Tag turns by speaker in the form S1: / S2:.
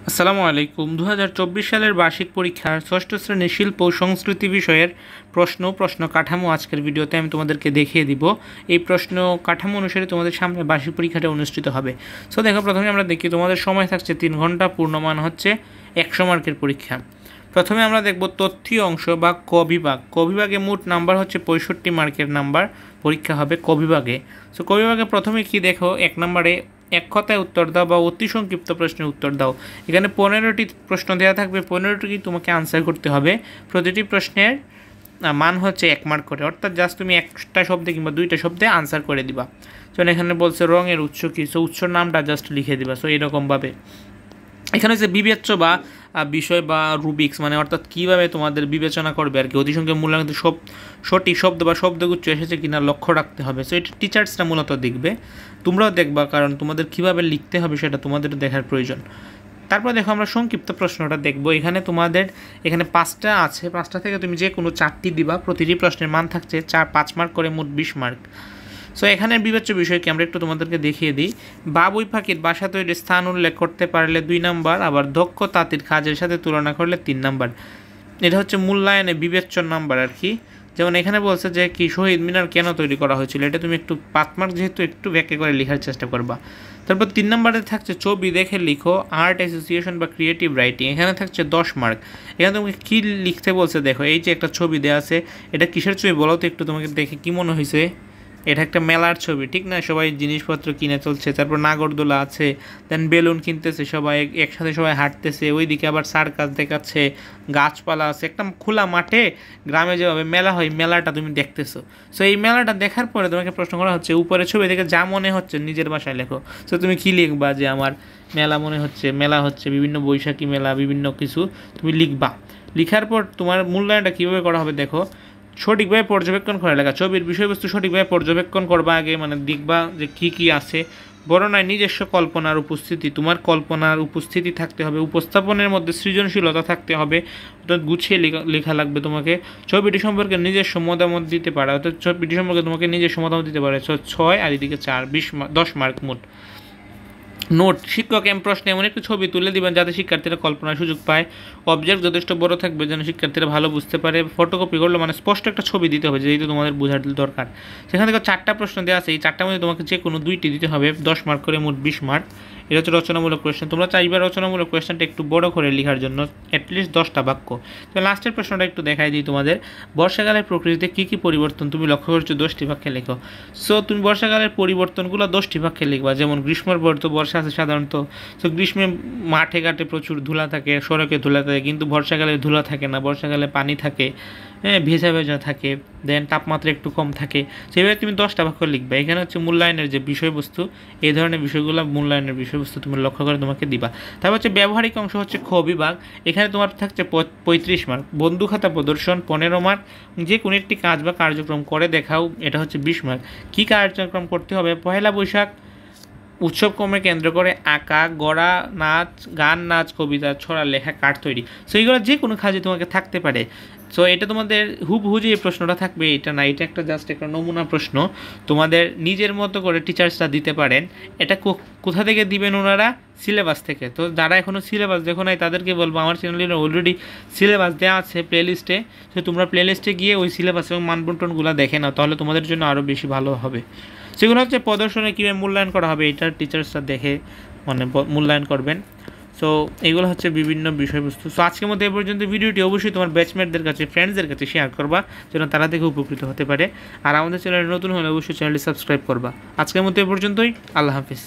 S1: আসসালামু আলাইকুম। 2024 সালের বার্ষিক পরীক্ষার ষষ্ঠ শ্রেণীর শিল্প ও সংস্কৃতি বিষয়ের প্রশ্ন কাঠামো আজকের ভিডিওতে আমি তোমাদেরকে দেখিয়ে দিব। এই প্রশ্ন কাঠামো অনুসারে তোমাদের সামনে বার্ষিক পরীক্ষাটা অনুষ্ঠিত হবে। সো দেখো, প্রথমে আমরা দেখি তোমাদের সময় থাকছে 3 ঘন্টা, পূর্ণমান হচ্ছে 100 মার্কের পরীক্ষা। প্রথমে আমরা দেখব তথ্যীয় অংশ বা ক বিভাগ। ক বিভাগে মোট নাম্বার হচ্ছে 65 মার্কের নাম্বার পরীক্ষা হবে ক বিভাগে। সো ক বিভাগে প্রথমে কি দেখো, 1 নম্বরে এক কথায় উত্তর দাও বা অতি সংক্ষিপ্ত প্রশ্নের উত্তর দাও। এখানে 15টি প্রশ্ন দেওয়া থাকবে, 15টি তোমাকে আনসার করতে হবে। প্রতিটি প্রশ্নের মান হচ্ছে 1 মার্ক করে, অর্থাৎ জাস্ট তুমি একটা শব্দে কিংবা 2টা শব্দে আনসার করে দিবা। সো এখানে বলছে রঙের উৎস কী, সো উৎসর নামটা জাস্ট লিখে দিবা। সো এরকমভাবে এখানে হচ্ছে বিবেচ্য বা বিষয় বা রুবিক্স, মানে অর্থাৎ কীভাবে তোমাদের বিবেচনা করবে আর কি, অতিসংখ্যক মূল্যায়ন সব সঠিক শব্দ বা শব্দগুচ্ছ এসেছে কিনা লক্ষ্য রাখতে হবে। সো এটা টিচার্সরা মূলত দেখবে, তোমরাও দেখবা, কারণ তোমাদের কীভাবে লিখতে হবে সেটা তোমাদের দেখার প্রয়োজন। তারপর দেখো আমরা সংক্ষিপ্ত প্রশ্নটা দেখব। এখানে তোমাদের এখানে 5টা আছে, 5টা থেকে তুমি যে কোনো 4টি দিবা। প্রতিটি প্রশ্নের মান থাকছে 5 মার্ক করে, মোট 20 মার্ক। সো এখানের বিবেচ্য বিষয়কে আমরা একটু তোমাদেরকে দেখিয়ে দিই। বা বই পাখির বাসা তৈরির স্থান উল্লেখ করতে পারলে 2 নাম্বার, আবার দক্ষ তাঁতির কাজের সাথে তুলনা করলে 3 নাম্বার। এটা হচ্ছে মূল্যায়নে বিবেচ্য নাম্বার আর কি। যেমন এখানে বলছে যে কি শহীদ মিনার কেন তৈরি করা হয়েছিল, এটা তুমি একটু 5 মার্ক যেহেতু একটু ব্যাখ্যা করে লেখার চেষ্টা করবা। তারপর 3 নম্বরে থাকছে ছবি দেখে লিখো, আর্ট অ্যাসোসিয়েশন বা ক্রিয়েটিভ রাইটিং, এখানে থাকছে 10 মার্ক। এখানে তোমাকে কী লিখতে বলছে দেখো, এই যে একটা ছবি দেওয়া আছে, এটা কিসের ছবি বলো তো একটু, তোমাকে দেখে কী মনে হয়েছে? এটা একটা মেলার ছবি, ঠিক না? সবাই জিনিসপত্র কিনে চলছে, তারপর নাগরদোলা আছে, দেন বেলুন কিনতেছে সবাই, একসাথে সবাই হাঁটতেছে, ওইদিকে আবার সার্কাস দেখাচ্ছে, গাছপালা আছে, একটা খোলা মাঠে গ্রামে যেভাবে মেলা হয় মেলাটা তুমি দেখতেছো। সো এই মেলাটা দেখার পরে তোমাকে প্রশ্ন করা হচ্ছে, উপরে ছবি দেখে যা মনে হচ্ছে নিজের ভাষায় লেখো। সো তুমি কী লিখবা? যে আমার মেলা মনে হচ্ছে, মেলা হচ্ছে বিভিন্ন বৈশাখী মেলা, বিভিন্ন কিছু তুমি লিখবা। লিখার পর তোমার মূল্যায়নটা কীভাবে করা হবে দেখো, সঠিকভাবে পর্যবেক্ষণ করে লেখা। ছবির বিষয়বস্তু সঠিকভাবে পর্যবেক্ষণ করবা আগে, মানে দেখবা যে কী কী আছে। বর্ণনায় নিজস্ব কল্পনার উপস্থিতি, তোমার কল্পনার উপস্থিতি থাকতে হবে। উপস্থাপনের মধ্যে সৃজনশীলতা থাকতে হবে, অর্থাৎ গুছিয়ে লেখা লাগবে তোমাকে। ছবিটি সম্পর্কে নিজস্ব মতামত দিতে পারে, অর্থাৎ ছবিটি সম্পর্কে তোমাকে নিজস্ব মতামত দিতে পারে। 6 আর এদিকে 4, 10 মার্ক মোট। নোট, শিক্ষক প্রশ্নে এমন একটি ছবি তুলে দিবেন যাতে শিক্ষার্থীরা কল্পনার সুযোগ পায়। অবজেক্ট যথেষ্ট বড় থাকবে যেন শিক্ষার্থীরা ভালো বুঝতে পারে। ফটোকপি করলে মানে স্পষ্ট একটা ছবি দিতে হবে, যেহেতু তোমাদের বোঝার দরকার। সেখান থেকে 4টা প্রশ্ন দেওয়া আছে, এই 4টার মধ্যে তোমাকে যে কোনো 2টি দিতে হবে, 10 মার্ক করে, মোট 20 মার্ক। এটা হচ্ছে রচনামূলক কোয়েশ্চেন। তোমরা চাইবে রচনামূলক কোয়েশ্চেনটা একটু বড় করে লেখার জন্য, অ্যাটলিস্ট 10টা বাক্য। তো লাস্টের প্রশ্নটা একটু দেখাই দিই তোমাদের। বর্ষাকালের প্রকৃতিতে কী কী পরিবর্তন তুমি লক্ষ্য করছো, 10টি বাক্যে লেখো। সো তুমি বর্ষাকালের পরিবর্তনগুলো 10টি বাক্যে লিখবা। যেমন গ্রীষ্মের পর তো বর্ষা আছে সাধারণত, তো গ্রীষ্মে মাঠে ঘাটে প্রচুর ধুলা থাকে, সড়কে ধুলা থাকে, কিন্তু বর্ষাকালে ধুলা থাকে না, বর্ষাকালে পানি থাকে, ভেজা ভেজা থাকে, দেন তাপমাত্রা একটু কম থাকে। সেভাবে তুমি 10টা বাক্য লিখবে। এখানে হচ্ছে মূল্যায়নের যে বিষয়বস্তু, এই ধরনের বিষয়গুলো মূল্যায়নের বিষয়বস্তু তুমি লক্ষ্য করে তোমাকে দিবা। তারপর হচ্ছে ব্যবহারিক অংশ হচ্ছে খ বিভাগ, এখানে তোমার থাকছে 35 মার্ক। বন্ধু খাতা প্রদর্শন 15 মার্ক। যে কোনো একটি কাজ বা কার্যক্রম করে দেখাও, এটা হচ্ছে 20 মার্ক। কী কার্যক্রম করতে হবে? পহেলা বৈশাখ উৎসবক্রমে কেন্দ্র করে আঁকা, গড়া, নাচ, গান, নাচ, কবিতা, ছড়া, লেখা, কার্ড তৈরি। সো এইগুলো যে কোনো কাজে তোমাকে থাকতে পারে। সো এটা তোমাদের হুবহু যে এই প্রশ্নটা থাকবে এটা না, এটা একটা জাস্ট একটা নমুনা প্রশ্ন, তোমাদের নিজের মতো করে টিচার্সরা দিতে পারেন। এটা কোথা থেকে দিবেন ওনারা? সিলেবাস থেকে। তো যারা এখনও সিলেবাস দেখো নাই তাদেরকে বলবো, আমার চ্যানেলে অলরেডি সিলেবাস দেওয়া আছে প্লেলিস্টে। তো তোমরা প্লেলিস্টে গিয়ে ওই সিলেবাস এবং মানবন্টনগুলো দেখে নাও, তাহলে তোমাদের জন্য আরও বেশি ভালো হবে। সেগুলো হচ্ছে প্রদর্শনে কীভাবে মূল্যায়ন করা হবে, এটার টিচার্সরা দেখে মানে মূল্যায়ন করবেন। সো এগুলো হচ্ছে বিভিন্ন বিষয়বস্তু। সো আজকের মধ্যে এ পর্যন্ত। ভিডিওটি অবশ্যই তোমার ব্যাচমেটদের কাছে, ফ্রেন্ডসদের কাছে শেয়ার করবা, যেন তারা দেখে উপকৃত হতে পারে। আর আমাদের চ্যানেলে নতুন হলে অবশ্যই চ্যানেলটি সাবস্ক্রাইব করবা। আজকের মধ্যে এ পর্যন্তই। আল্লাহ হাফিজ।